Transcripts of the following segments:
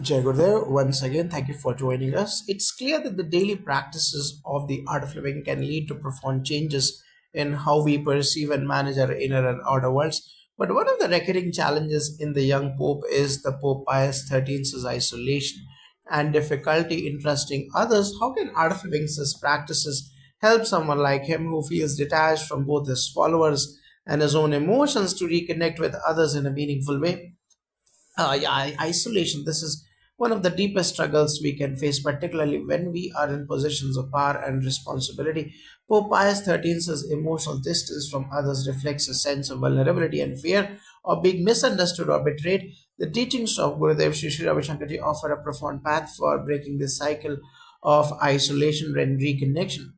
Jai Gurudev, once again, thank you for joining us. It's clear that the daily practices of the art of living can lead to profound changes in how we perceive and manage our inner and outer worlds. But one of the recurring challenges in the young Pope is the Pope Pius XIII's isolation and difficulty in trusting others. How can art of living's practices help someone like him who feels detached from both his followers and his own emotions to reconnect with others in a meaningful way? Isolation. This is one of the deepest struggles we can face, particularly when we are in positions of power and responsibility. Pope Pius XIII's emotional distance from others reflects a sense of vulnerability and fear of being misunderstood or betrayed. The teachings of Gurudev Sri Ravi Shankarji offer a profound path for breaking this cycle of isolation and reconnection.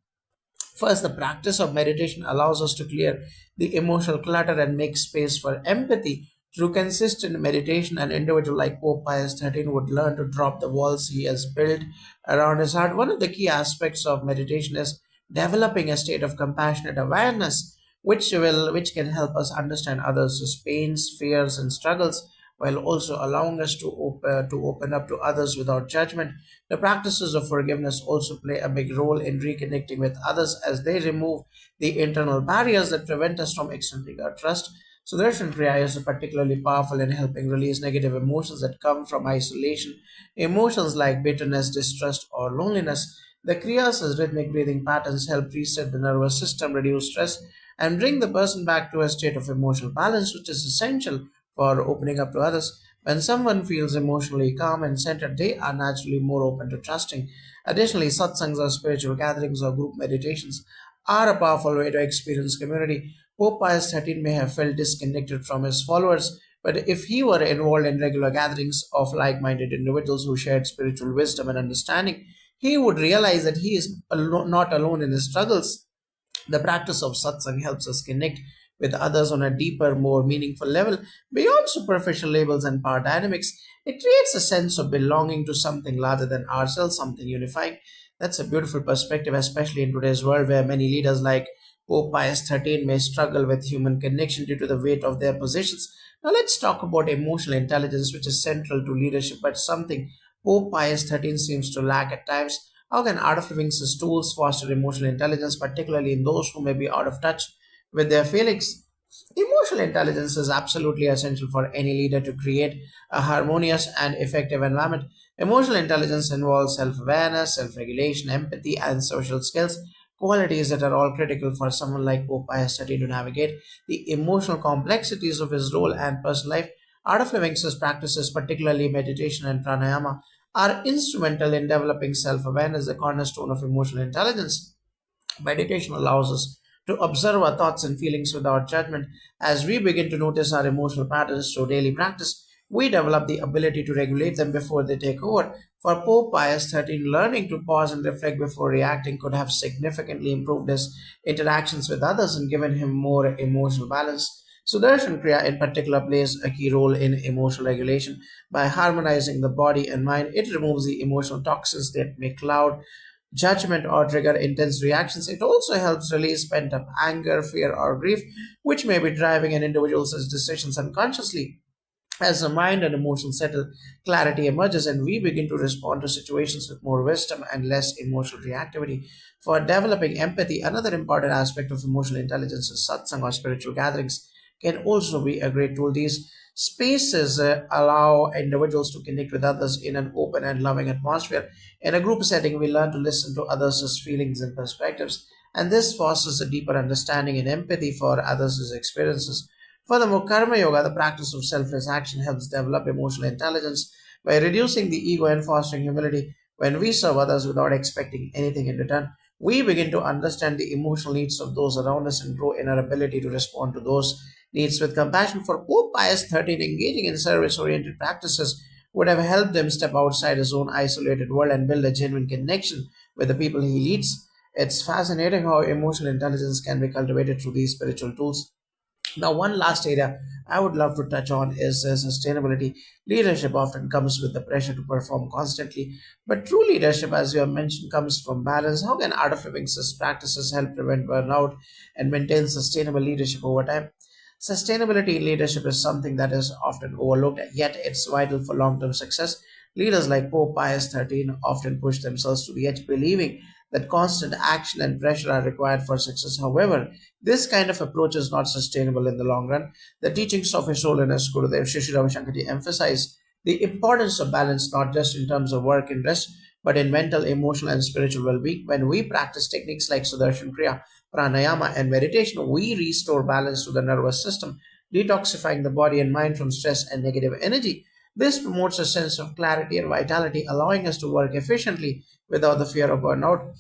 First, the practice of meditation allows us to clear the emotional clutter and make space for empathy. Through consistent meditation, an individual like Pope Pius XIII would learn to drop the walls he has built around his heart. One of the key aspects of meditation is developing a state of compassionate awareness, which can help us understand others' pains, fears, and struggles, while also allowing us to open up to others without judgment. The practices of forgiveness also play a big role in reconnecting with others as they remove the internal barriers that prevent us from extending our trust. Sudarshan Kriya is particularly powerful in helping release negative emotions that come from isolation. Emotions like bitterness, distrust, or loneliness. The Kriyas' rhythmic breathing patterns help reset the nervous system, reduce stress, and bring the person back to a state of emotional balance, which is essential for opening up to others. When someone feels emotionally calm and centered, they are naturally more open to trusting. Additionally, satsangs or spiritual gatherings or group meditations are a powerful way to experience community. Pope Pius XIII may have felt disconnected from his followers, but if he were involved in regular gatherings of like minded individuals who shared spiritual wisdom and understanding, he would realize that he is not alone in his struggles. The practice of satsang helps us connect with others on a deeper, more meaningful level beyond superficial labels and power dynamics. It creates a sense of belonging to something larger than ourselves, something unifying. That's a beautiful perspective, especially in today's world where many leaders like Pope Pius XIII may struggle with human connection due to the weight of their positions. Now, let's talk about emotional intelligence, which is central to leadership, but something Pope Pius XIII seems to lack at times. How can art of living's tools foster emotional intelligence, particularly in those who may be out of touch with their feelings? Emotional intelligence is absolutely essential for any leader to create a harmonious and effective environment. Emotional intelligence involves self awareness, self regulation, empathy, and social skills, qualities that are all critical for someone like Pope Pius X to navigate the emotional complexities of his role and personal life. Art of Living's practices, particularly meditation and pranayama, are instrumental in developing self awareness, the cornerstone of emotional intelligence. Meditation allows us to observe our thoughts and feelings without judgment. As we begin to notice our emotional patterns through daily practice, we develop the ability to regulate them before they take over. For Pope Pius XIII, learning to pause and reflect before reacting could have significantly improved his interactions with others and given him more emotional balance. Sudarshan Kriya, in particular, plays a key role in emotional regulation. By harmonizing the body and mind, it removes the emotional toxins that may cloud judgment or trigger intense reactions. It also helps release pent up anger, fear, or grief, which may be driving an individual's decisions unconsciously. As the mind and emotions settle, clarity emerges, and we begin to respond to situations with more wisdom and less emotional reactivity. For developing empathy, another important aspect of emotional intelligence is satsang or spiritual gatherings can also be a great tool. These spaces allow individuals to connect with others in an open and loving atmosphere. In a group setting, we learn to listen to others' feelings and perspectives, and this fosters a deeper understanding and empathy for others' experiences. Furthermore, karma yoga, the practice of selfless action, helps develop emotional intelligence by reducing the ego and fostering humility. When we serve others without expecting anything in return, we begin to understand the emotional needs of those around us and grow in our ability to respond to those needs with compassion. For Pope Pius XIII, engaging in service oriented practices would have helped him step outside his own isolated world and build a genuine connection with the people he leads. It's fascinating how emotional intelligence can be cultivated through these spiritual tools. Now, one last area I would love to touch on is sustainability. Leadership often comes with the pressure to perform constantly, but true leadership, as you have mentioned, comes from balance. How can art of living practices help prevent burnout and maintain sustainable leadership over time? Sustainability in leadership is something that is often overlooked, yet it's vital for long term success. Leaders like Pope Pius XIII often push themselves to the edge, believing that constant action and pressure are required for success. However, this kind of approach is not sustainable in the long run. The teachings of His Holiness Gurudev Shri Shri Ravi Shankarji emphasize the importance of balance not just in terms of work and rest, but in mental, emotional, and spiritual well being. When we practice techniques like Sudarshan Kriya, pranayama, and meditation, we restore balance to the nervous system, detoxifying the body and mind from stress and negative energy. This promotes a sense of clarity and vitality, allowing us to work efficiently without the fear of burnout.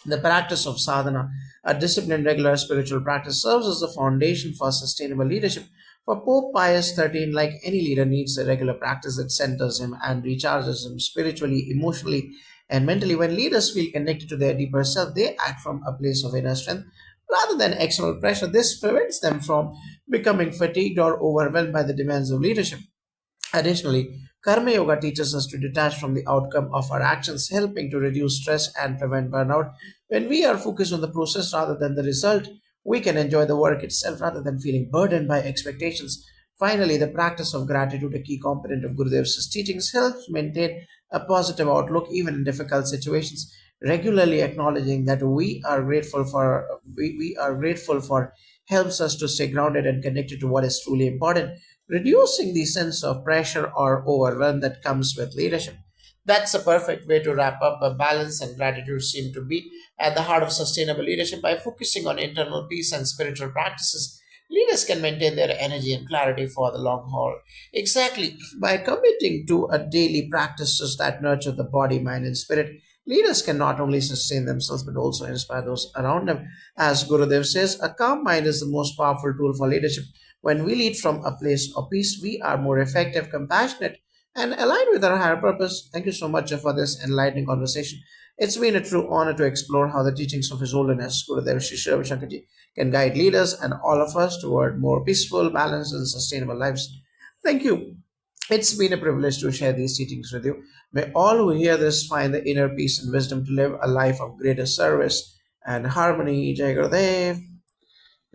The practice of sadhana, a disciplined, regular spiritual practice, serves as the foundation for sustainable leadership. For Pope Pius XIII, like any leader, needs a regular practice that centers him and recharges him spiritually, emotionally, and mentally. When leaders feel connected to their deeper self, they act from a place of inner strength rather than external pressure. This prevents them from becoming fatigued or overwhelmed by the demands of leadership. Additionally, Karma Yoga teaches us to detach from the outcome of our actions, helping to reduce stress and prevent burnout. When we are focused on the process rather than the result, we can enjoy the work itself rather than feeling burdened by expectations. Finally, the practice of gratitude, a key component of Gurudev's teachings, helps maintain a positive outlook even in difficult situations. Regularly acknowledging that we are grateful for helps us to stay grounded and connected to what is truly important, reducing the sense of pressure or overwhelm that comes with leadership. That's a perfect way to wrap up. A balance and gratitude seem to be at the heart of sustainable leadership. By focusing on internal peace and spiritual practices, leaders can maintain their energy and clarity for the long haul. Exactly. By committing to a daily practices that nurture the body, mind, and spirit, leaders can not only sustain themselves but also inspire those around them. As Gurudev says, a calm mind is the most powerful tool for leadership. When we lead from a place of peace, we are more effective, compassionate, and aligned with our higher purpose. Thank you so much for this enlightening conversation. It's been a true honor to explore how the teachings of His Holiness Gurudev Sri Sri Ravi Shankarji can guide leaders and all of us toward more peaceful, balanced, and sustainable lives. Thank you. It's been a privilege to share these teachings with you. May all who hear this find the inner peace and wisdom to live a life of greater service and harmony. Jai Gurudev.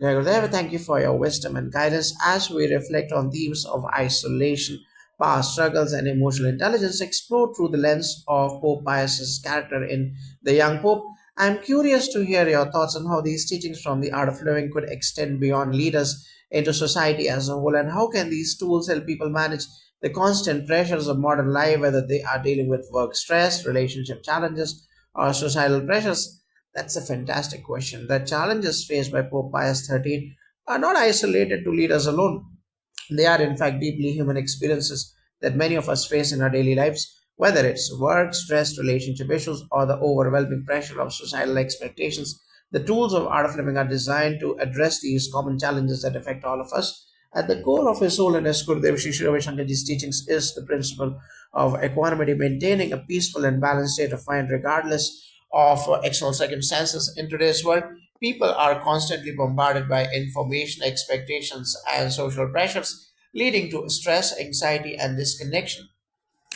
Jai Gurudev, thank you for your wisdom and guidance as we reflect on themes of isolation, past struggles, and emotional intelligence explored through the lens of Pope Pius's character in The Young Pope. I'm curious to hear your thoughts on how these teachings from the art of living could extend beyond leaders into society as a whole, and how can these tools help people manage the constant pressures of modern life, whether they are dealing with work stress, relationship challenges, or societal pressures. That's a fantastic question. The challenges faced by Pope Pius XIII are not isolated to leaders alone. They are, in fact, deeply human experiences that many of us face in our daily lives, whether it's work, stress, relationship issues, or the overwhelming pressure of societal expectations. The tools of Art of Living are designed to address these common challenges that affect all of us. At the core of His Holiness Gurudev Sri Sri Ravi Shankarji's teachings is the principle of equanimity, maintaining a peaceful and balanced state of mind regardless of external circumstances. In today's world, people are constantly bombarded by information, expectations, and social pressures, leading to stress, anxiety, and disconnection.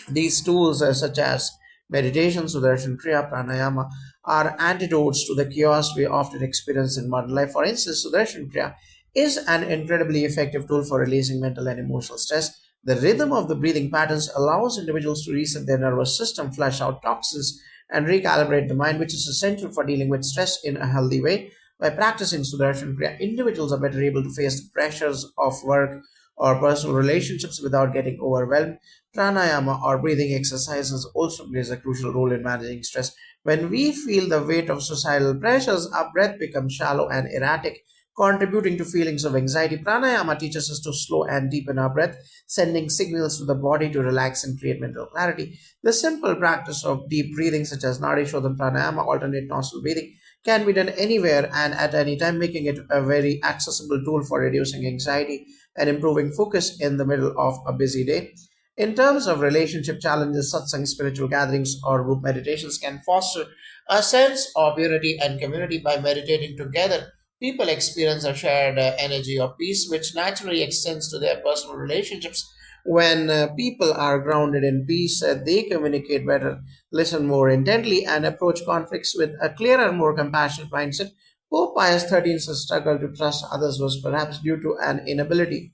These tools, such as meditation, Sudarshan Kriya, Pranayama, are antidotes to the chaos we often experience in modern life. For instance, Sudarshan Kriya is an incredibly effective tool for releasing mental and emotional stress. The rhythm of the breathing patterns allows individuals to reset their nervous system, flush out toxins, and recalibrate the mind, which is essential for dealing with stress in a healthy way. By practicing Sudarshan Kriya, individuals are better able to face the pressures of work or personal relationships without getting overwhelmed. Pranayama or breathing exercises also plays a crucial role in managing stress. When we feel the weight of societal pressures, our breath becomes shallow and erratic, contributing to feelings of anxiety. Pranayama teaches us to slow and deepen our breath, sending signals to the body to relax and create mental clarity. The simple practice of deep breathing, such as Nadi Shodhan Pranayama, alternate nostril breathing, can be done anywhere and at any time, making it a very accessible tool for reducing anxiety and improving focus in the middle of a busy day. In terms of relationship challenges, satsang, spiritual gatherings, or group meditations can foster a sense of unity and community. By meditating together, people experience a shared energy of peace, which naturally extends to their personal relationships. When people are grounded in peace, they communicate better, listen more intently, and approach conflicts with a clearer, more compassionate mindset. Pope Pius XIII's struggle to trust others was perhaps due to an inability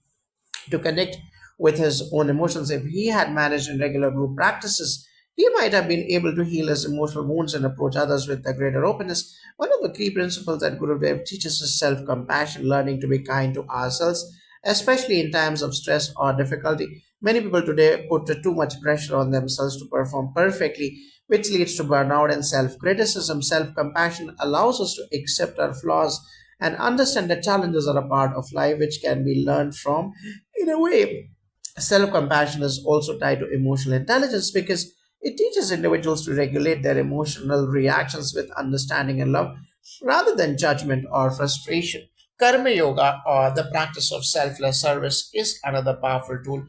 to connect with his own emotions. If he had managed in regular group practices, he might have been able to heal his emotional wounds and approach others with a greater openness. One of the key principles that Gurudev teaches is self compassion, learning to be kind to ourselves, especially in times of stress or difficulty. Many people today put too much pressure on themselves to perform perfectly, which leads to burnout and self criticism. Self compassion allows us to accept our flaws and understand that challenges are a part of life which can be learned from. In a way, self compassion is also tied to emotional intelligence because it teaches individuals to regulate their emotional reactions with understanding and love rather than judgment or frustration. Karma Yoga, or the practice of selfless service, is another powerful tool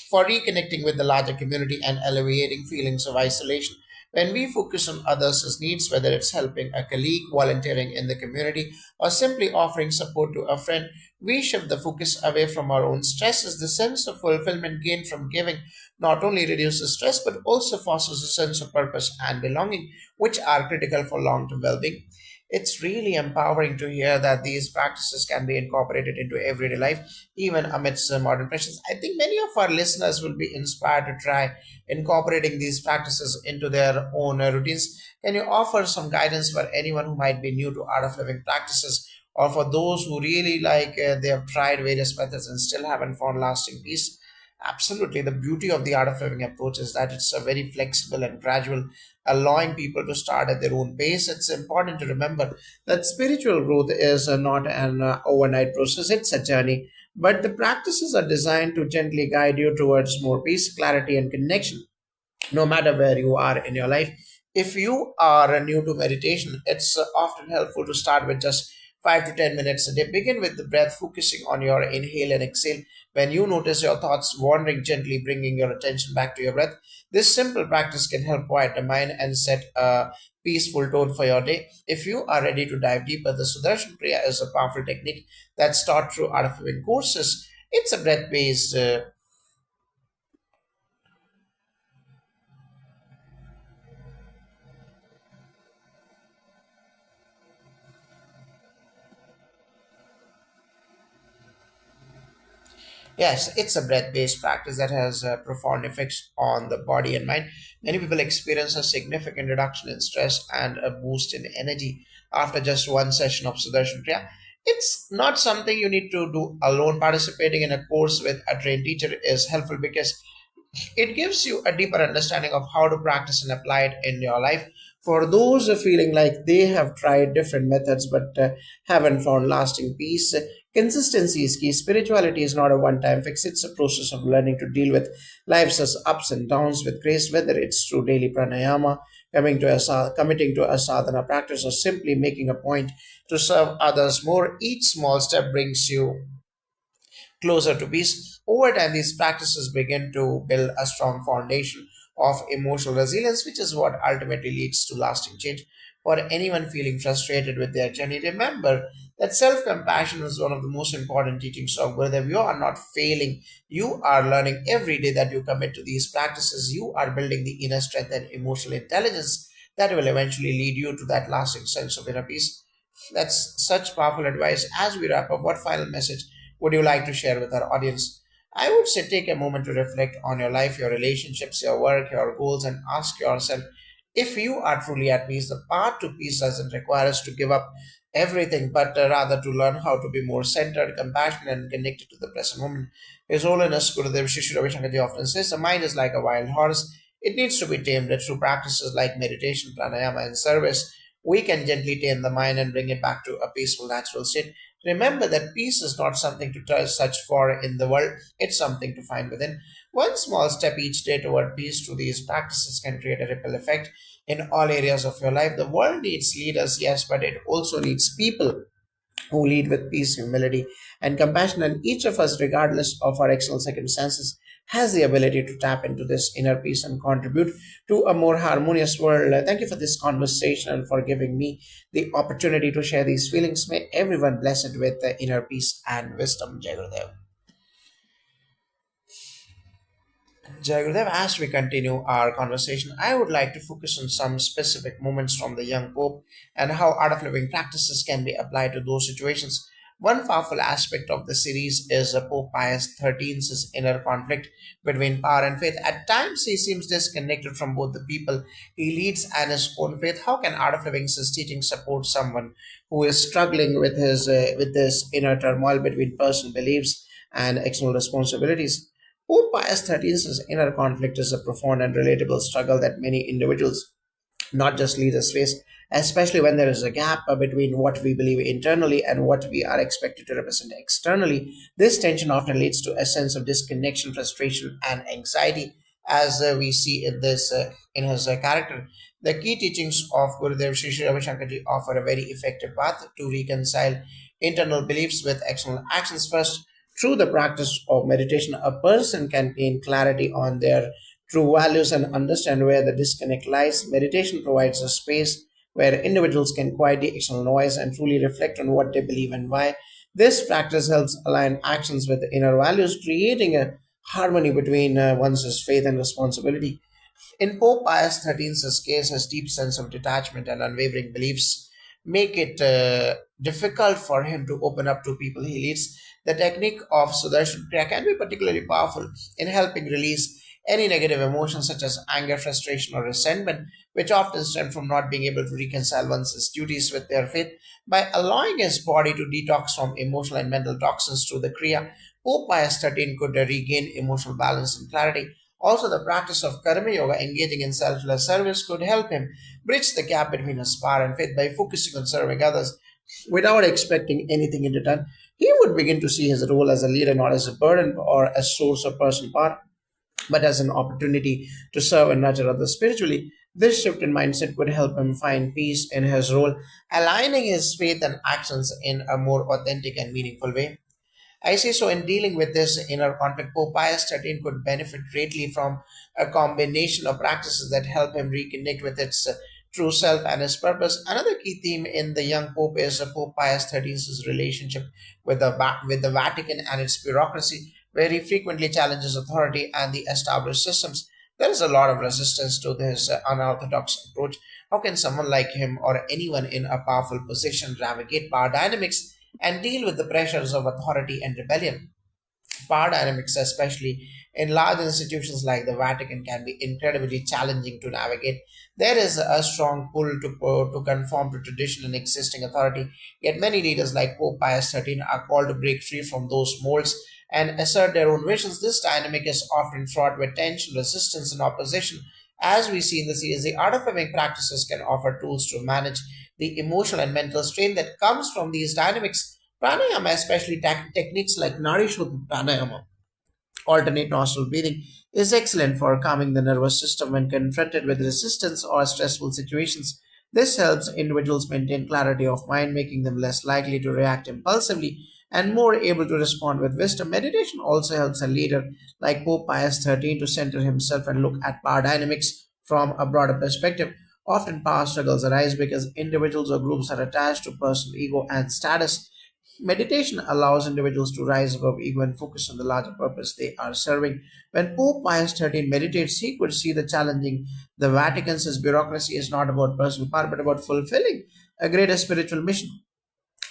for reconnecting with the larger community and alleviating feelings of isolation. When we focus on others' needs, whether it's helping a colleague, volunteering in the community, or simply offering support to a friend, we shift the focus away from our own stresses. The sense of fulfillment gained from giving not only reduces stress but also fosters a sense of purpose and belonging, which are critical for long term well being. It's really empowering to hear that these practices can be incorporated into everyday life, even amidst modern pressures. I think many of our listeners will be inspired to try incorporating these practices into their own routines. Can you offer some guidance for anyone who might be new to art of living practices, or for those who really they have tried various methods and still haven't found lasting peace? Absolutely. The beauty of the art of living approach is that it's a very flexible and gradual, allowing people to start at their own pace. It's important to remember that spiritual growth is not an overnight process, it's a journey. But the practices are designed to gently guide you towards more peace, clarity, and connection no matter where you are in your life. If you are new to meditation, it's often helpful to start with just 5 to 10 minutes a day. Begin with the breath, focusing on your inhale and exhale. When you notice your thoughts wandering, gently bringing your attention back to your breath. This simple practice can help quiet the mind and set a peaceful tone for your day. If you are ready to dive deeper, the Sudarshan Kriya is a powerful technique that's taught through Art of Living courses. It's a breath based Yes, it's a breath based practice that has profound effects on the body and mind. Many people experience a significant reduction in stress and a boost in energy after just one session of Sudarshan Kriya. It's not something you need to do alone. Participating in a course with a trained teacher is helpful because it gives you a deeper understanding of how to practice and apply it in your life. For those who are feeling like they have tried different methods but haven't found lasting peace, consistency is key. Spirituality is not a one time fix, it's a process of learning to deal with life's ups and downs with grace, whether it's through daily pranayama, committing to a sadhana practice, or simply making a point to serve others more. Each small step brings you closer to peace. Over time, these practices begin to build a strong foundation of emotional resilience, which is what ultimately leads to lasting change. For anyone feeling frustrated with their journey, remember that self compassion is one of the most important teachings of Gurudev. You are not failing, you are learning every day that you commit to these practices. You are building the inner strength and emotional intelligence that will eventually lead you to that lasting sense of inner peace. That's such powerful advice. As we wrap up, what final message would you like to share with our audience? I would say take a moment to reflect on your life, your relationships, your work, your goals, and ask yourself if you are truly at peace. The path to peace doesn't require us to give up everything, but rather to learn how to be more centered, compassionate, and connected to the present moment. His Holiness Gurudev Shri Ravi Shankar Ji often says the mind is like a wild horse. It needs to be tamed through practices like meditation, pranayama, and service. We can gently tame the mind and bring it back to a peaceful, natural state. Remember that peace is not something to search for in the world, it's something to find within. One small step each day toward peace through these practices can create a ripple effect in all areas of your life. The world needs leaders, yes, but it also needs people who lead with peace, humility, and compassion. And each of us, regardless of our external circumstances, has the ability to tap into this inner peace and contribute to a more harmonious world. Thank you for this conversation and for giving me the opportunity to share these feelings. May everyone bless it with inner peace and wisdom. Jai Gurudev. Jai Gurudev, as we continue our conversation, I would like to focus on some specific moments from the young Pope and how art of living practices can be applied to those situations. One powerful aspect of the series is Pope Pius XIII's inner conflict between power and faith. At times, he seems disconnected from both the people he leads and his own faith. How can Art of Living's teaching support someone who is struggling with this inner turmoil between personal beliefs and external responsibilities? Pope Pius XIII's inner conflict is a profound and relatable struggle that many individuals, not just leaders, face, especially when there is a gap between what we believe internally and what we are expected to represent externally. This tension often leads to a sense of disconnection, frustration, and anxiety, as we see in this in his character. The key teachings of Gurudev Sri Sri Ravi Shankarji offer a very effective path to reconcile internal beliefs with external actions. First, through the practice of meditation, a person can gain clarity on their true values and understand where the disconnect lies. Meditation provides a space where individuals can quiet the external noise and truly reflect on what they believe and why. This practice helps align actions with inner values, creating a harmony between one's faith and responsibility. In Pope Pius XIII's case, his deep sense of detachment and unwavering beliefs make it difficult for him to open up to people he leads. The technique of Sudarshan Kriya can be particularly powerful in helping release any negative emotions such as anger, frustration, or resentment, which often stem from not being able to reconcile one's duties with their faith. By allowing his body to detox from emotional and mental toxins through the Kriya, Pope Pius XIII could regain emotional balance and clarity. Also, the practice of Karma Yoga, engaging in selfless service, could help him bridge the gap between his power and faith by focusing on serving others without expecting anything in return. He would begin to see his role as a leader not as a burden or a source of personal power, but as an opportunity to serve and nurture others spiritually. This shift in mindset could help him find peace in his role, aligning his faith and actions in a more authentic and meaningful way. I say so in dealing with this inner conflict, Pope Pius XIII could benefit greatly from a combination of practices that help him reconnect with its true self and his purpose. Another key theme in the young Pope is Pope Pius XIII's relationship with with the Vatican and its bureaucracy, where he frequently challenges authority and the established systems. There is a lot of resistance to this unorthodox approach. How can someone like him or anyone in a powerful position navigate power dynamics and deal with the pressures of authority and rebellion? Power dynamics, especially in large institutions like the Vatican, can be incredibly challenging to navigate. There is a strong pull to conform to tradition and existing authority, yet many leaders like Pope Pius XIII are called to break free from those molds and assert their own visions. This dynamic is often fraught with tension, resistance, and opposition. As we see in the series, the art of living practices can offer tools to manage the emotional and mental strain that comes from these dynamics. Pranayama, especially techniques like Narishodh Pranayama, alternate nostril breathing, is excellent for calming the nervous system when confronted with resistance or stressful situations. This helps individuals maintain clarity of mind, making them less likely to react impulsively and more able to respond with wisdom. Meditation also helps a leader like Pope Pius XIII to center himself and look at power dynamics from a broader perspective. Often, power struggles arise because individuals or groups are attached to personal ego and status. Meditation allows individuals to rise above ego and focus on the larger purpose they are serving. When Pope Pius XIII meditates, he could see the challenging the Vatican's bureaucracy is not about personal power but about fulfilling a greater spiritual mission.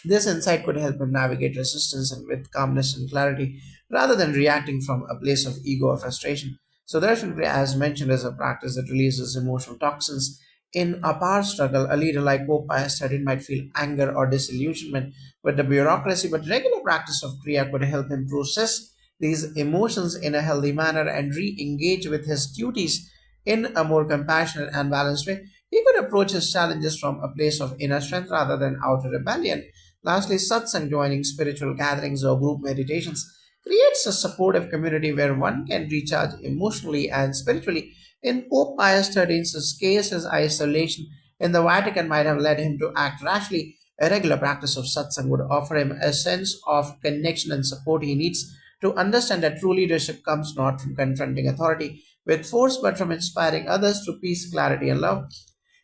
This insight could help him navigate resistance and with calmness and clarity rather than reacting from a place of ego or frustration. So, Darshan Kriya, as mentioned, is a practice that releases emotional toxins. In a power struggle, a leader like Pope Pius XIII might feel anger or disillusionment with the bureaucracy, but regular practice of Kriya could help him process these emotions in a healthy manner and re engage with his duties in a more compassionate and balanced way. He could approach his challenges from a place of inner strength rather than outer rebellion. Lastly, satsang, joining spiritual gatherings or group meditations, creates a supportive community where one can recharge emotionally and spiritually. In Pope Pius XIII's case, his isolation in the Vatican might have led him to act rashly. A regular practice of satsang would offer him a sense of connection and support he needs to understand that true leadership comes not from confronting authority with force but from inspiring others through peace, clarity, and love.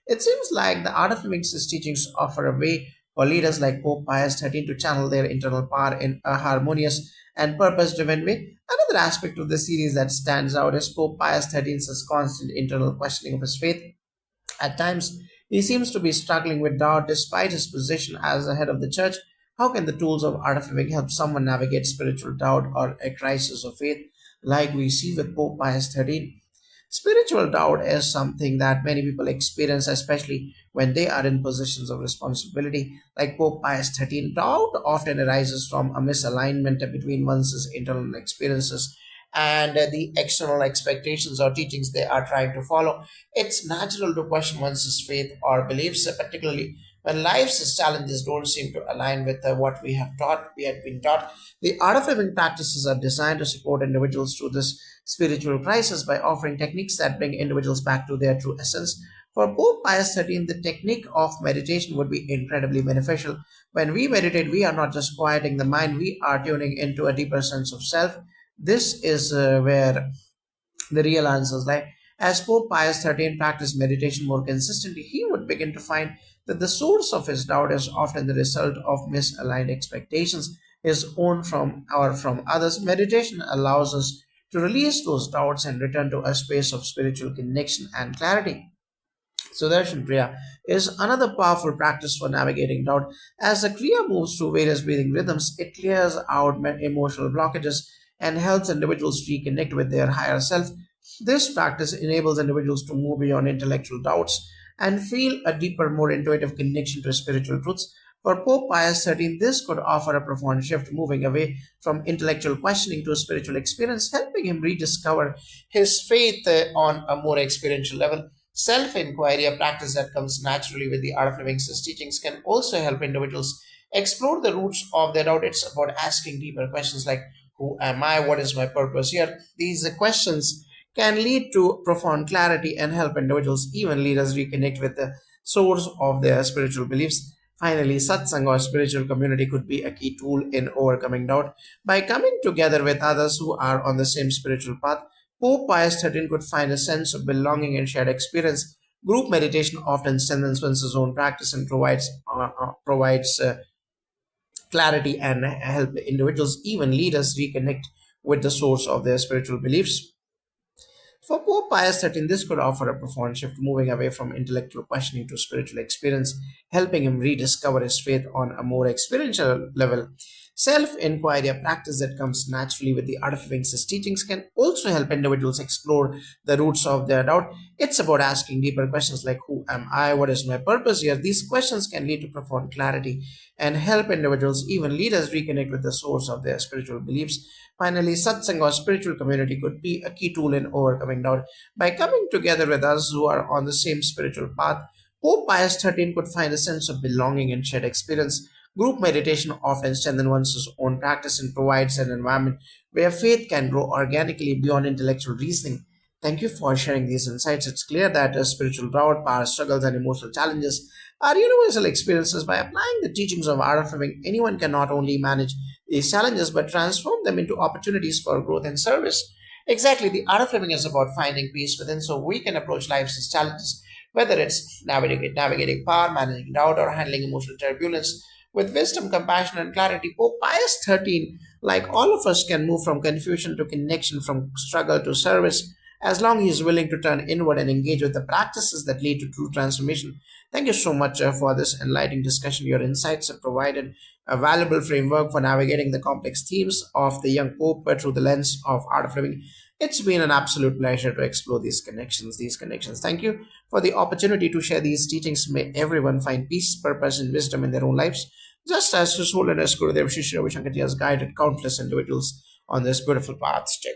It seems like the Art of Living's teachings offer a way for leaders like Pope Pius XIII to channel their internal power in a harmonious and purpose driven way. Another aspect of the series that stands out is Pope Pius XIII's constant internal questioning of his faith. At times, he seems to be struggling with doubt despite his position as the head of the church. How can the tools of art of living help someone navigate spiritual doubt or a crisis of faith, like we see with Pope Pius XIII? Spiritual doubt is something that many people experience, especially when they are in positions of responsibility. Like Pope Pius XIII, doubt often arises from a misalignment between one's internal experiences and the external expectations or teachings they are trying to follow. It's natural to question one's faith or beliefs, particularly when life's challenges don't seem to align with what we had been taught. The art of living practices are designed to support individuals through this spiritual crisis by offering techniques that bring individuals back to their true essence. For Pope Pius XIII, the technique of meditation would be incredibly beneficial. When we meditate, we are not just quieting the mind, we are tuning into a deeper sense of self. This is where the real answers lie. As Pope Pius XIII practiced meditation more consistently, he would begin to find that the source of his doubt is often the result of misaligned expectations, his own from or from others. Meditation allows us to release those doubts and return to a space of spiritual connection and clarity. Sudarshan Kriya is another powerful practice for navigating doubt. As the Kriya moves through various breathing rhythms, it clears out emotional blockages and helps individuals reconnect with their higher self. This practice enables individuals to move beyond intellectual doubts and feel a deeper, more intuitive connection to spiritual truths. For Pope Pius XIII, this could offer a profound shift, moving away from intellectual questioning to a spiritual experience, helping him rediscover his faith on a more experiential level. Self inquiry, a practice that comes naturally with the Art of Living's teachings, can also help individuals explore the roots of their doubt. It's about asking deeper questions like, who am I? What is my purpose here? These questions can lead to profound clarity and help individuals, even leaders, reconnect with the source of their spiritual beliefs. Finally, satsang or spiritual community could be a key tool in overcoming doubt. By coming together with others who are on the same spiritual path, Pope Pius XIII could find a sense of belonging and shared experience. Group meditation often strengthens one's own practice and provides clarity and help individuals, even leaders, reconnect with the source of their spiritual beliefs. For Pope Pius XIII, this could offer a profound shift, moving away from intellectual questioning to spiritual experience, helping him rediscover his faith on a more experiential level. Self inquiry, a practice that comes naturally with the Art of Living's teachings, can also help individuals explore the roots of their doubt. It's about asking deeper questions like, who am I? What is my purpose here? These questions can lead to profound clarity and help individuals, even leaders, reconnect with the source of their spiritual beliefs. Finally, satsang or spiritual community could be a key tool in overcoming doubt. By coming together with us who are on the same spiritual path, Pope Pius XIII could find a sense of belonging and shared experience. Group meditation often strengthens one's own practice and provides an environment where faith can grow organically beyond intellectual reasoning. Thank you for sharing these insights. It's clear that spiritual doubt, power struggles, and emotional challenges are universal experiences. By applying the teachings of art of living, anyone can not only manage these challenges but transform them into opportunities for growth and service. Exactly, the art of living is about finding peace within so we can approach life's challenges, whether it's navigating power, managing doubt, or handling emotional turbulence with wisdom, compassion, and clarity. Pope Pius XIII, like all of us, can move from confusion to connection, from struggle to service, as long as he is willing to turn inward and engage with the practices that lead to true transformation. Thank you so much for this enlightening discussion. Your insights have provided a valuable framework for navigating the complex themes of the young Pope through the lens of art of living. It's been an absolute pleasure to explore these connections. Thank you for the opportunity to share these teachings. May everyone find peace, purpose, and wisdom in their own lives, just as His Holiness Gurudev Shri Ravi Shankar Ji has guided countless individuals on this beautiful path. Jai